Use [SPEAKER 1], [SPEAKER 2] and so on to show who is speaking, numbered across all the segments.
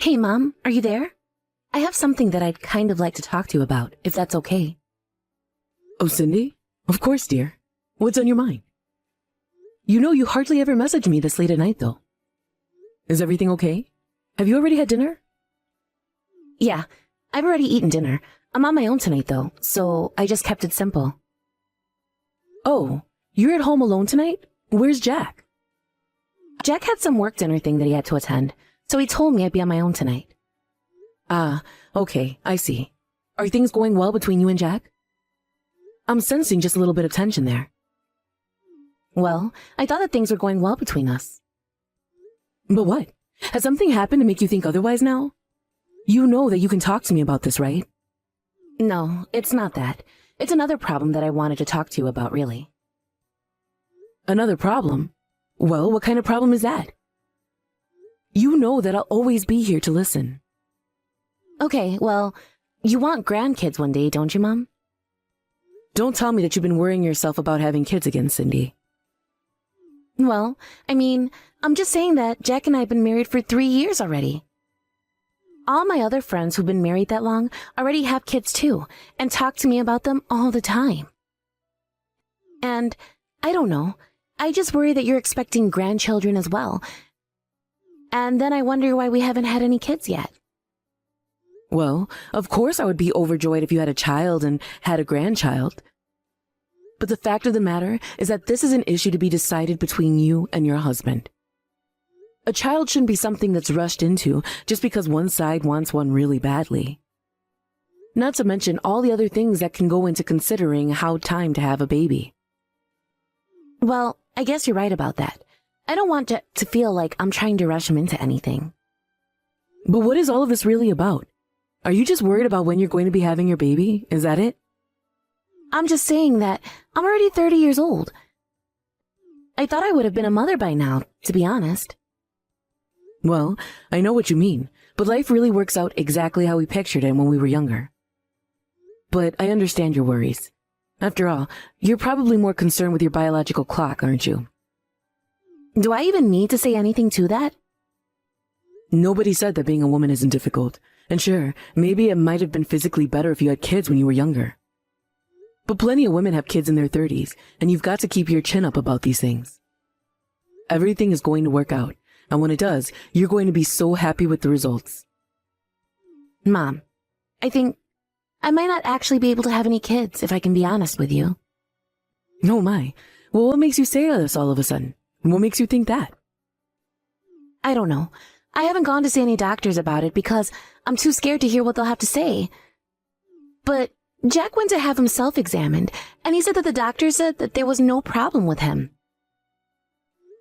[SPEAKER 1] Hey, Mom, are you there? I have something that I'd kind of like to talk to you about, if that's okay.
[SPEAKER 2] Oh, Cindy? Of course, dear. What's on your mind? You know you hardly ever message me this late at night, though. Is everything okay? Have you already had dinner?
[SPEAKER 1] Yeah, I've already eaten dinner. I'm on my own tonight, though, so I just kept it simple.
[SPEAKER 2] Oh, you're at home alone tonight? Where's Jack?
[SPEAKER 1] Jack had some work dinner thing that he had to attend, so he told me I'd be on my own tonight.
[SPEAKER 2] Ah, okay, I see. Are things going well between you and Jack? I'm sensing just a little bit of tension there.
[SPEAKER 1] Well, I thought that things were going well between us.
[SPEAKER 2] But what? Has something happened to make you think otherwise now? You know that you can talk to me about this, right?
[SPEAKER 1] No, it's not that. It's another problem that I wanted to talk to you about, really.
[SPEAKER 2] Another problem? Well, what kind of problem is that? You know that I'll always be here to listen.
[SPEAKER 1] Okay, well, you want grandkids one day, don't you, Mom?
[SPEAKER 2] Don't tell me that you've been worrying yourself about having kids again, Cindy.
[SPEAKER 1] Well, I mean, I'm just saying that Jack and I have been married for 3 years already. All my other friends who've been married that long already have kids too, and talk to me about them all the time. And, I don't know, I just worry that you're expecting grandchildren as well. And then I wonder why we haven't had any kids yet.
[SPEAKER 2] Well, of course I would be overjoyed if you had a child and had a grandchild. But the fact of the matter is that this is an issue to be decided between you and your husband. A child shouldn't be something that's rushed into just because one side wants one really badly. Not to mention all the other things that can go into considering how time to have a baby.
[SPEAKER 1] Well, I guess you're right about that. I don't want Jack to feel like I'm trying to rush him into anything.
[SPEAKER 2] But what is all of this really about? Are you just worried about when you're going to be having your baby? Is that it?
[SPEAKER 1] I'm just saying that I'm already 30 years old. I thought I would have been a mother by now, to be honest.
[SPEAKER 2] Well, I know what you mean, but life really works out exactly how we pictured it when we were younger. But I understand your worries. After all, you're probably more concerned with your biological clock, aren't you?
[SPEAKER 1] Do I even need to say anything to that?
[SPEAKER 2] Nobody said that being a woman isn't difficult. And sure, maybe it might have been physically better if you had kids when you were younger. But plenty of women have kids in their 30s, and you've got to keep your chin up about these things. Everything is going to work out, and when it does, you're going to be so happy with the results.
[SPEAKER 1] Mom, I think I might not actually be able to have any kids, if I can be honest with you.
[SPEAKER 2] Oh my. Well, what makes you say this all of a sudden? What makes you think that?
[SPEAKER 1] I don't know. I haven't gone to see any doctors about it because I'm too scared to hear what they'll have to say. But Jack went to have himself examined, and he said that the doctor said that there was no problem with him.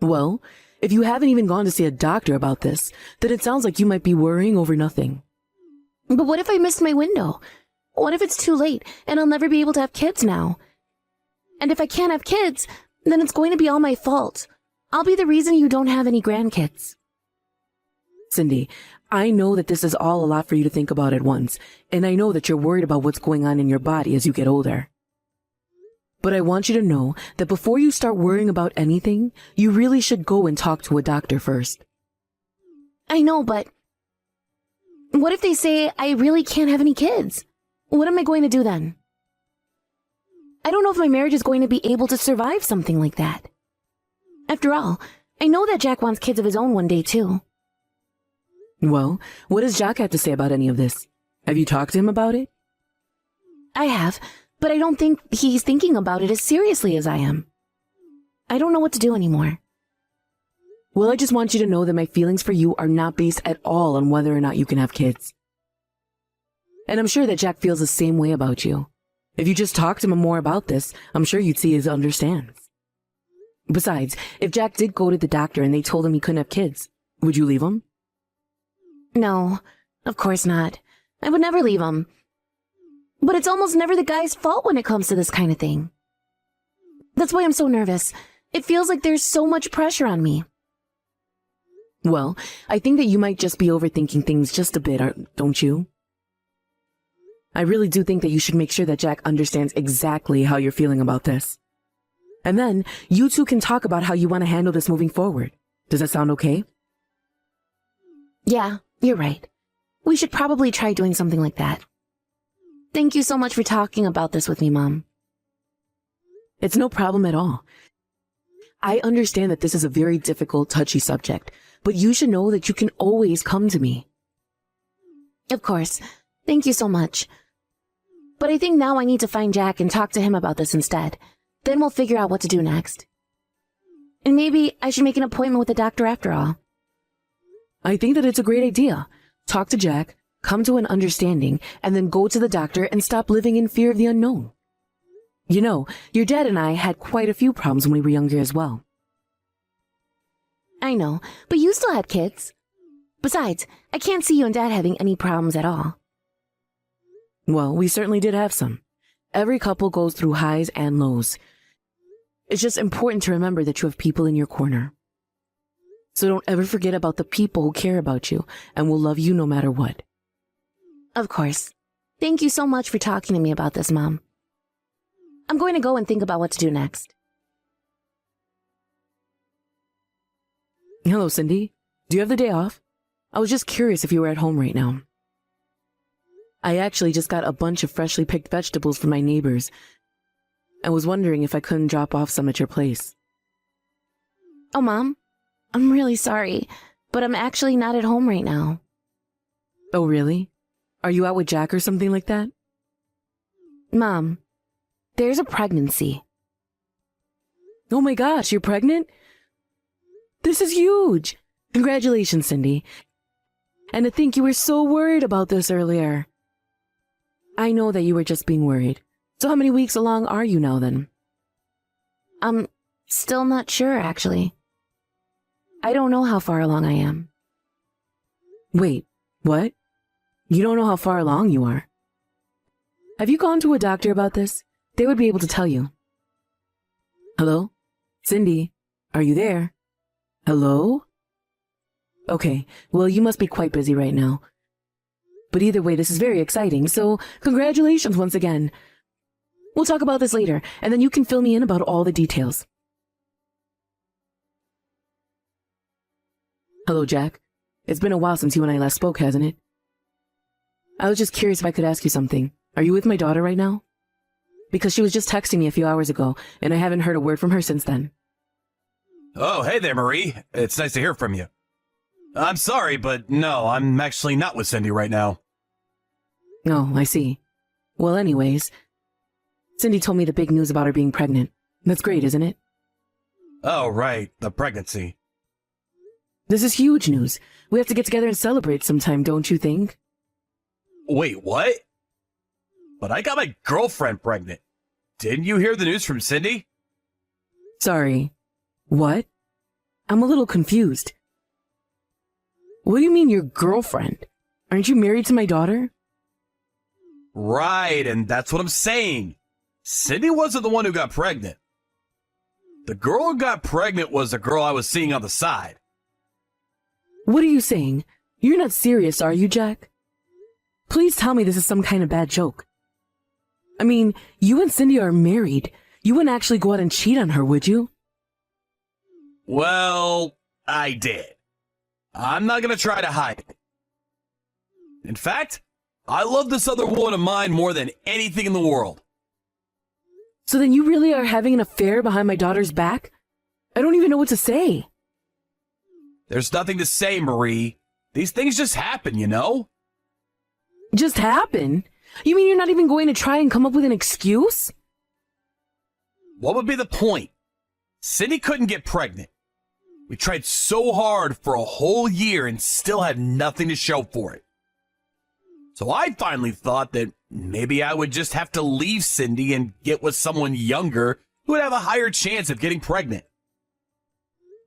[SPEAKER 2] Well, if you haven't even gone to see a doctor about this, then it sounds like you might be worrying over nothing.
[SPEAKER 1] But what if I missed my window? What if it's too late, and I'll never be able to have kids now? And if I can't have kids, then it's going to be all my fault. I'll be the reason you don't have any grandkids.
[SPEAKER 2] Cindy, I know that this is all a lot for you to think about at once, and I know that you're worried about what's going on in your body as you get older. But I want you to know that before you start worrying about anything, you really should go and talk to a doctor first.
[SPEAKER 1] I know, but what if they say I really can't have any kids? What am I going to do then? I don't know if my marriage is going to be able to survive something like that. After all, I know that Jack wants kids of his own one day too.
[SPEAKER 2] Well, what does Jack have to say about any of this? Have you talked to him about it?
[SPEAKER 1] I have, but I don't think he's thinking about it as seriously as I am. I don't know what to do anymore.
[SPEAKER 2] Well, I just want you to know that my feelings for you are not based at all on whether or not you can have kids. And I'm sure that Jack feels the same way about you. If you just talk to him more about this, I'm sure you'd see he understands. Besides, if Jack did go to the doctor and they told him he couldn't have kids, would you leave him?
[SPEAKER 1] No, of course not. I would never leave him. But it's almost never the guy's fault when it comes to this kind of thing. That's why I'm so nervous. It feels like there's so much pressure on me.
[SPEAKER 2] Well, I think that you might just be overthinking things just a bit, don't you? I really do think that you should make sure that Jack understands exactly how you're feeling about this. And then, you two can talk about how you want to handle this moving forward. Does that sound okay?
[SPEAKER 1] Yeah, you're right. we should probably try doing something like that. Thank you so much for talking about this with me, Mom.
[SPEAKER 2] It's no problem at all. I understand that this is a very difficult, touchy subject, but you should know that you can always come to me.
[SPEAKER 1] Of course. Thank you so much. But I think now I need to find Jack and talk to him about this instead. Then we'll figure out what to do next. And maybe I should make an appointment with the doctor after all.
[SPEAKER 2] I think that it's a great idea. Talk to Jack, come to an understanding, and then go to the doctor and stop living in fear of the unknown. You know, your dad and I had quite a few problems when we were younger as well.
[SPEAKER 1] I know, but you still had kids. Besides, I can't see you and Dad having any problems at all.
[SPEAKER 2] Well, we certainly did have some. Every couple goes through highs and lows. It's just important to remember that you have people in your corner. So don't ever forget about the people who care about you and will love you no matter what.
[SPEAKER 1] Of course. Thank you so much for talking to me about this, Mom. I'm going to go and think about what to do next.
[SPEAKER 2] Hello, Cindy. Do you have the day off? I was just curious if you were at home right now. I actually just got a bunch of freshly picked vegetables from my neighbors. I was wondering if I couldn't drop off some at your place.
[SPEAKER 1] Oh, Mom, I'm really sorry, but I'm actually not at home right now.
[SPEAKER 2] Oh, really? Are you out with Jack or something like that?
[SPEAKER 1] Mom, there's a pregnancy.
[SPEAKER 2] Oh my gosh, you're pregnant? This is huge! Congratulations, Cindy. And to think you were so worried about this earlier. I know that you were just being worried. So how many weeks along are you now then?
[SPEAKER 1] I'm still not sure, actually. I don't know how far along I am.
[SPEAKER 2] Wait, what? You don't know how far along you are? Have you gone to a doctor about this? They would be able to tell you. Hello? Cindy, are you there? Hello? Okay, well, you must be quite busy right now. But either way, this is very exciting, so congratulations once again. We'll talk about this later, and then you can fill me in about all the details. Hello, Jack. It's been a while since you and I last spoke, hasn't it? I was just curious if I could ask you something. Are you with my daughter right now? Because she was just texting me a few hours ago, and I haven't heard a word from her since then.
[SPEAKER 3] Oh, hey there, Marie. It's nice to hear from you. I'm sorry, but no, I'm actually not with Cindy right now.
[SPEAKER 2] Oh, I see. Well, anyways, Cindy told me the big news about her being pregnant. That's great, isn't it?
[SPEAKER 3] Oh, right, the pregnancy.
[SPEAKER 2] This is huge news. We have to get together and celebrate sometime, don't you think?
[SPEAKER 3] Wait, what? But I got my girlfriend pregnant. Didn't you hear the news from Cindy?
[SPEAKER 2] Sorry. What? I'm a little confused. What do you mean your girlfriend? Aren't you married to my daughter?
[SPEAKER 3] Right, and that's what I'm saying. Cindy wasn't the one who got pregnant. The girl who got pregnant was the girl I was seeing on the side.
[SPEAKER 2] What are you saying? You're not serious, are you, Jack? Please tell me this is some kind of bad joke. I mean, you and Cindy are married. You wouldn't actually go out and cheat on her, would you?
[SPEAKER 3] Well, I did. I'm not going to try to hide it. In fact, I love this other woman of mine more than anything in the world.
[SPEAKER 2] So then you really are having an affair behind my daughter's back? I don't even know what to say.
[SPEAKER 3] There's nothing to say, Marie. These things just happen, you know?
[SPEAKER 2] Just happen? You mean you're not even going to try and come up with an excuse?
[SPEAKER 3] What would be the point? Cindy couldn't get pregnant. We tried so hard for a whole year and still had nothing to show for it. So I finally thought that maybe I would just have to leave Cindy and get with someone younger who would have a higher chance of getting pregnant.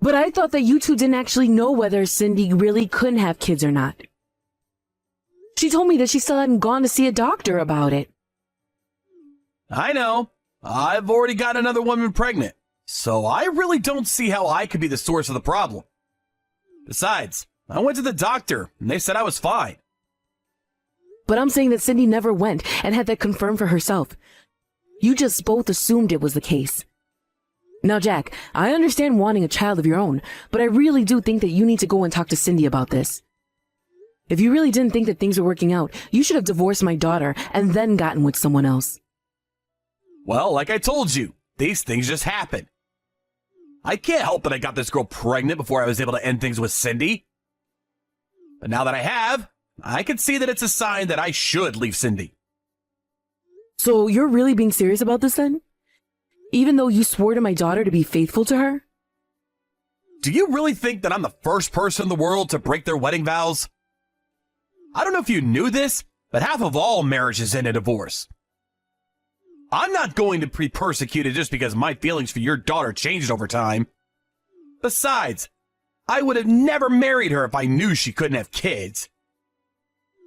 [SPEAKER 2] But I thought that you two didn't actually know whether Cindy really couldn't have kids or not. She told me that she still hadn't gone to see a doctor about it.
[SPEAKER 3] I know. I've already got another woman pregnant. So I really don't see how I could be the source of the problem. Besides, I went to the doctor and they said I was fine.
[SPEAKER 2] But I'm saying that Cindy never went and had that confirmed for herself. You just both assumed it was the case. Now, Jack, I understand wanting a child of your own, but I really do think that you need to go and talk to Cindy about this. If you really didn't think that things were working out, you should have divorced my daughter and then gotten with someone else.
[SPEAKER 3] Well, like I told you, these things just happen. I can't help that I got this girl pregnant before I was able to end things with Cindy. But now that I have, I can see that it's a sign that I should leave Cindy.
[SPEAKER 2] So you're really being serious about this then? Even though you swore to my daughter to be faithful to her?
[SPEAKER 3] Do you really think that I'm the first person in the world to break their wedding vows? I don't know if you knew this, but half of all marriages end in divorce. I'm not going to be persecuted just because my feelings for your daughter changed over time. Besides, I would have never married her if I knew she couldn't have kids.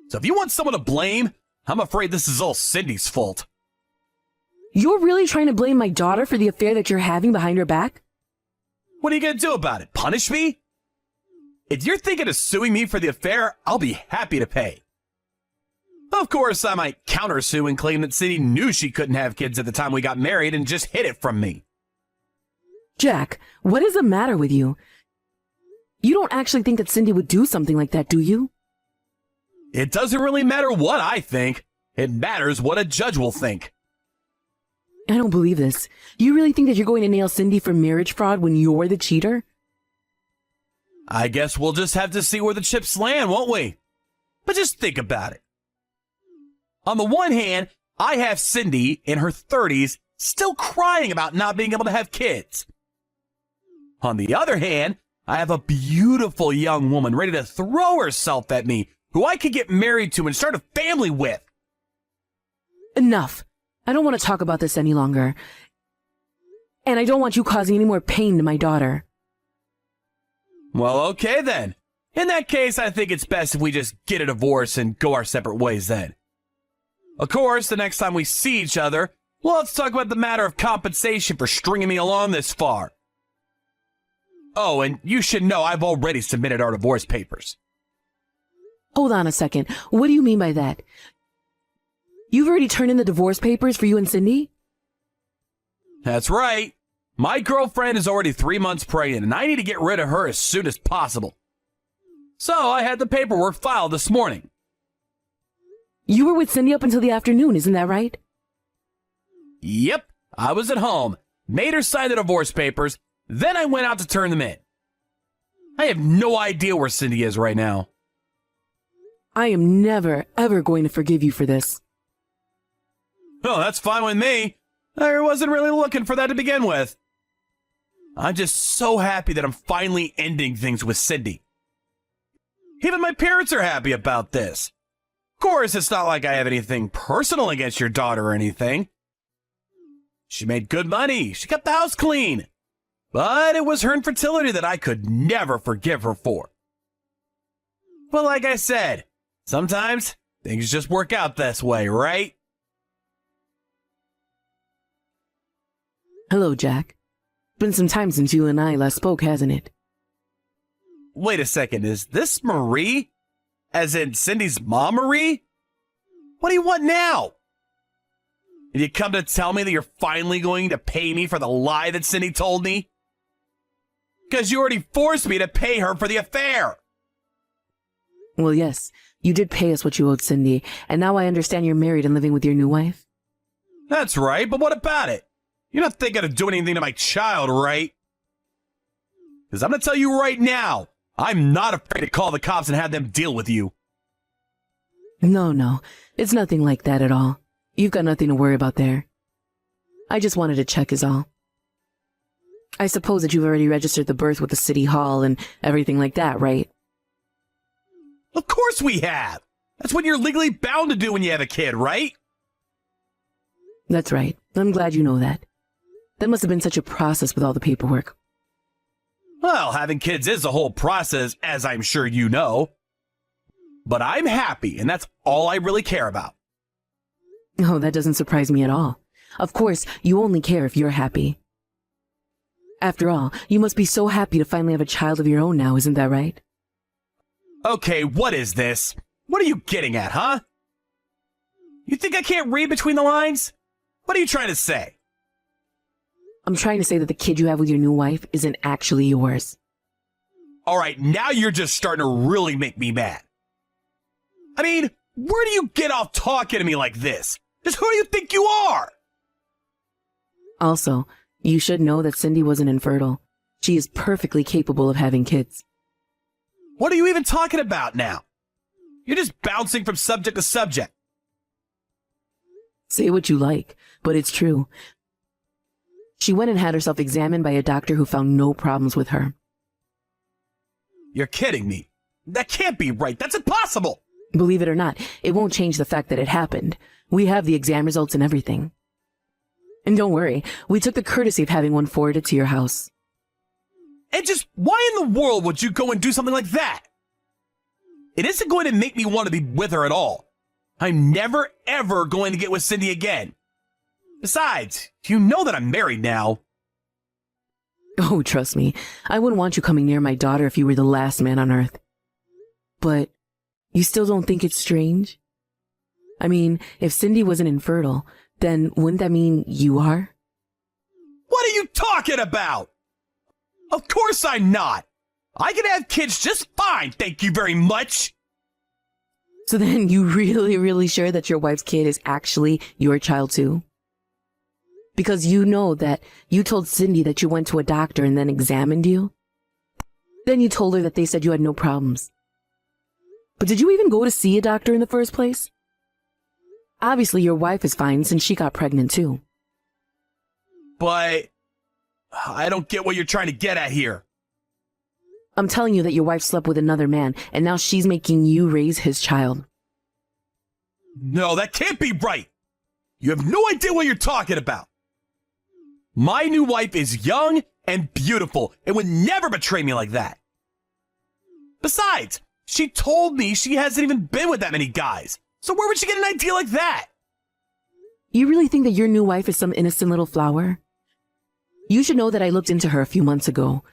[SPEAKER 3] So if you want someone to blame, I'm afraid this is all Cindy's fault.
[SPEAKER 2] You're really trying to blame my daughter for the affair that you're having behind her back?
[SPEAKER 3] What are you going to do about it? Punish me? If you're thinking of suing me for the affair, I'll be happy to pay. Of course, I might countersue and claim that Cindy knew she couldn't have kids at the time we got married and just hid it from me.
[SPEAKER 2] Jack, what is the matter with you? You don't actually think that Cindy would do something like that, do you?
[SPEAKER 3] It doesn't really matter what I think. It matters what a judge will think.
[SPEAKER 2] I don't believe this. You really think that you're going to nail Cindy for marriage fraud when you're the cheater?
[SPEAKER 3] I guess we'll just have to see where the chips land, won't we? But just think about it. On the one hand, I have Cindy in her 30s still crying about not being able to have kids. On the other hand, I have a beautiful young woman ready to throw herself at me who I could get married to and start a family with.
[SPEAKER 2] Enough. I don't want to talk about this any longer. And I don't want you causing any more pain to my daughter.
[SPEAKER 3] Well, okay then. In that case, I think it's best if we just get a divorce and go our separate ways then. Of course, the next time we see each other, well, let's talk about the matter of compensation for stringing me along this far. Oh, and you should know I've already submitted our divorce papers.
[SPEAKER 2] Hold on a second. What do you mean by that? You've already turned in the divorce papers for you and Cindy?
[SPEAKER 3] That's right. My girlfriend is already 3 months pregnant, and I need to get rid of her as soon as possible. So I had the paperwork filed this morning.
[SPEAKER 2] You were with Cindy up until the afternoon, isn't that right?
[SPEAKER 3] Yep, I was at home, made her sign the divorce papers, then I went out to turn them in. I have no idea where Cindy is right now.
[SPEAKER 2] I am never, ever going to forgive you for this.
[SPEAKER 3] Oh, that's fine with me. I wasn't really looking for that to begin with. I'm just so happy that I'm finally ending things with Cindy. Even my parents are happy about this. Of course, it's not like I have anything personal against your daughter or anything. She made good money. She kept the house clean. But it was her infertility that I could never forgive her for. But like I said, sometimes things just work out this way, right?
[SPEAKER 2] Hello, Jack. Been some time since you and I last spoke, hasn't it?
[SPEAKER 3] Wait a second, is this Marie? As in Cindy's mom, Marie? What do you want now? Did you come to tell me that you're finally going to pay me for the lie that Cindy told me? Because you already forced me to pay her for the affair.
[SPEAKER 2] Well, yes, you did pay us what you owed Cindy, and now I understand you're married and living with your new wife.
[SPEAKER 3] That's right, but what about it? You're not thinking of doing anything to my child, right? Because I'm going to tell you right now, I'm not afraid to call the cops and have them deal with you.
[SPEAKER 2] No, it's nothing like that at all. You've got nothing to worry about there. I just wanted to check is all. I suppose that you've already registered the birth with the city hall and everything like that, right?
[SPEAKER 3] Of course we have. That's what you're legally bound to do when you have a kid, right?
[SPEAKER 2] That's right. I'm glad you know that. That must have been such a process with all the paperwork.
[SPEAKER 3] Well, having kids is a whole process, as I'm sure you know. But I'm happy, and that's all I really care about.
[SPEAKER 2] Oh, that doesn't surprise me at all. Of course, you only care if you're happy. After all, you must be so happy to finally have a child of your own now, isn't that right?
[SPEAKER 3] Okay, what is this? What are you getting at, huh? You think I can't read between the lines? What are you trying to say?
[SPEAKER 2] I'm trying to say that the kid you have with your new wife isn't actually yours.
[SPEAKER 3] All right, now you're just starting to really make me mad. mean, where do you get off talking to me like this? Just who do you think you are?
[SPEAKER 2] Also, you should know that Cindy wasn't infertile. She is perfectly capable of having kids.
[SPEAKER 3] What are you even talking about now? You're just bouncing from subject to subject.
[SPEAKER 2] Say what you like, but it's true. She went and had herself examined by a doctor who found no problems with her.
[SPEAKER 3] You're kidding me. That can't be right. That's impossible.
[SPEAKER 2] Believe it or not, it won't change the fact that it happened. We have the exam results and everything. And don't worry, we took the courtesy of having one forwarded to your house.
[SPEAKER 3] And just why in the world would you go and do something like that? It isn't going to make me want to be with her at all. I'm never, ever going to get with Cindy again. Besides, you know that I'm married now.
[SPEAKER 2] Oh, trust me, I wouldn't want you coming near my daughter if you were the last man on earth. But you still don't think it's strange? I mean, if Cindy wasn't infertile, then wouldn't that mean you are?
[SPEAKER 3] What are you talking about? Of course I'm not. I can have kids just fine, thank you very much.
[SPEAKER 2] So then you really sure that your wife's kid is actually your child too? Because you know that you told Cindy that you went to a doctor and then examined you? Then you told her that they said you had no problems. But did you even go to see a doctor in the first place? Obviously your wife is fine since she got pregnant too.
[SPEAKER 3] But I don't get what you're trying to get at here.
[SPEAKER 2] I'm telling you that your wife slept with another man and now she's making you raise his child.
[SPEAKER 3] No, that can't be right. You have no idea what you're talking about. My new wife is young and beautiful and would never betray me like that. Besides, she told me she hasn't even been with that many guys. So where would she get an idea like that?
[SPEAKER 2] You really think that your new wife is some innocent little flower? You should know that I looked into her a few months ago.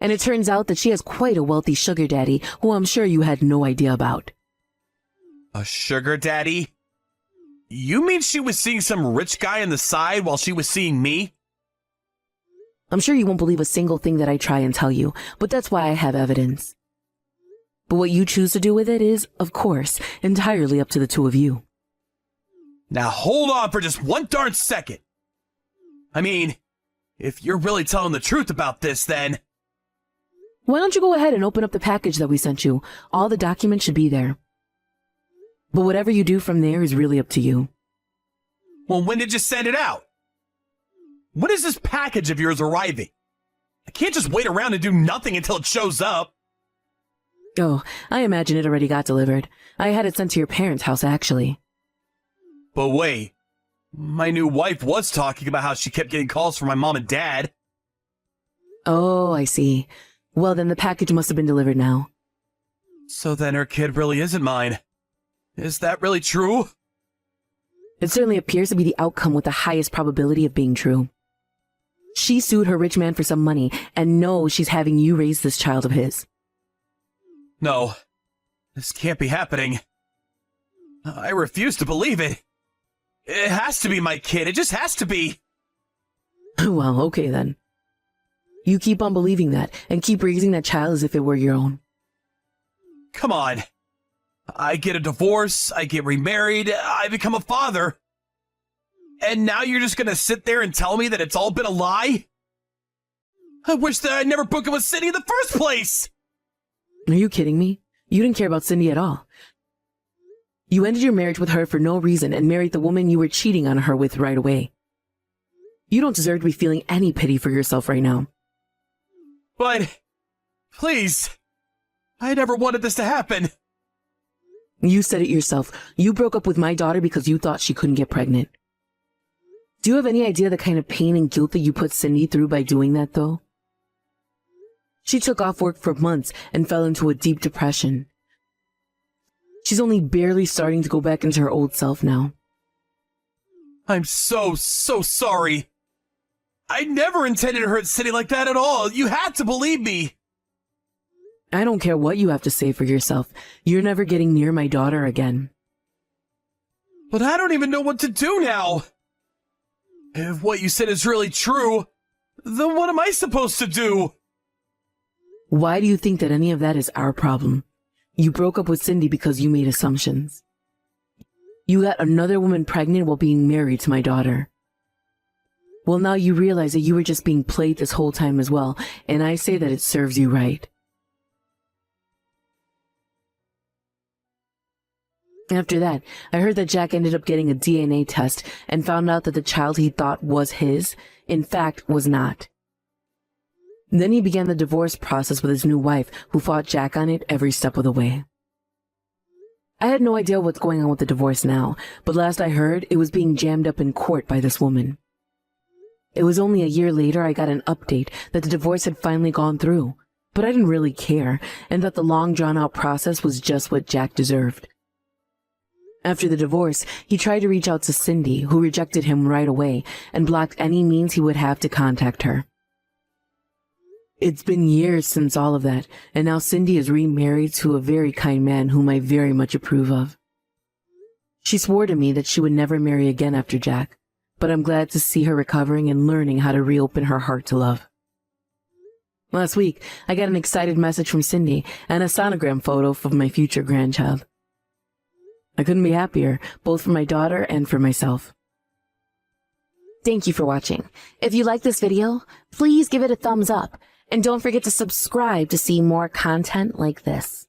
[SPEAKER 2] And it turns out that she has quite a wealthy sugar daddy who I'm sure you had no idea about.
[SPEAKER 3] A sugar daddy? You mean she was seeing some rich guy on the side while she was seeing me?
[SPEAKER 2] I'm sure you won't believe a single thing that I try and tell you, but that's why I have evidence. But what you choose to do with it is, of course, entirely up to the two of you.
[SPEAKER 3] Now hold on for just one darn second. I mean, if you're really telling the truth about this, then...
[SPEAKER 2] Why don't you go ahead and open up the package that we sent you? All the documents should be there. But whatever you do from there is really up to you.
[SPEAKER 3] Well, when did you send it out? When is this package of yours arriving? I can't just wait around and do nothing until it shows up.
[SPEAKER 2] Oh, I imagine it already got delivered. I had it sent to your parents' house, actually.
[SPEAKER 3] But wait, my new wife was talking about how she kept getting calls from my mom and dad.
[SPEAKER 2] Oh, I see. Well, then the package must have been delivered now.
[SPEAKER 3] So then her kid really isn't mine. Is that really true?
[SPEAKER 2] It certainly appears to be the outcome with the highest probability of being true. She sued her rich man for some money and knows she's having you raise this child of his.
[SPEAKER 3] No, this can't be happening. I refuse to believe it. It has to be my kid. It just has to be.
[SPEAKER 2] Well, okay then. You keep on believing that and keep raising that child as if it were your own.
[SPEAKER 3] Come on. I get a divorce, I get remarried, I become a father. And now you're just gonna sit there and tell me that it's all been a lie? I wish that I'd never broken with Cindy in the first place!
[SPEAKER 2] Are you kidding me? You didn't care about Cindy at all. You ended your marriage with her for no reason and married the woman you were cheating on her with right away. You don't deserve to be feeling any pity for yourself right now.
[SPEAKER 3] But, please, I never wanted this to happen.
[SPEAKER 2] You said it yourself. You broke up with my daughter because you thought she couldn't get pregnant. Do you have any idea the kind of pain and guilt that you put Cindy through by doing that, though? She took off work for months and fell into a deep depression. She's only barely starting to go back into her old self now.
[SPEAKER 3] I'm so sorry. I never intended to hurt Cindy like that at all. You had to believe me.
[SPEAKER 2] I don't care what you have to say for yourself. You're never getting near my daughter again.
[SPEAKER 3] But I don't even know what to do now. If what you said is really true, then what am I supposed to do?
[SPEAKER 2] Why do you think that any of that is our problem? You broke up with Cindy because you made assumptions. You got another woman pregnant while being married to my daughter. Well, now you realize that you were just being played this whole time as well, and I say that it serves you right. After that, I heard that Jack ended up getting a DNA test and found out that the child he thought was his, in fact, was not. Then he began the divorce process with his new wife, who fought Jack on it every step of the way. I had no idea what's going on with the divorce now, but last I heard, it was being jammed up in court by this woman. It was only a year later I got an update that the divorce had finally gone through, but I didn't really care, and that the long drawn-out process was just what Jack deserved. After the divorce, he tried to reach out to Cindy, who rejected him right away and blocked any means he would have to contact her. It's been years since all of that, and now Cindy is remarried to a very kind man whom I very much approve of. She swore to me that she would never marry again after Jack, but I'm glad to see her recovering and learning how to reopen her heart to love. Last week, I got an excited message from Cindy and a sonogram photo of my future grandchild. I couldn't be happier, both for my daughter and for myself.
[SPEAKER 1] Thank you for watching. If you like this video, please give it a thumbs up. And don't forget to subscribe to see more content like this.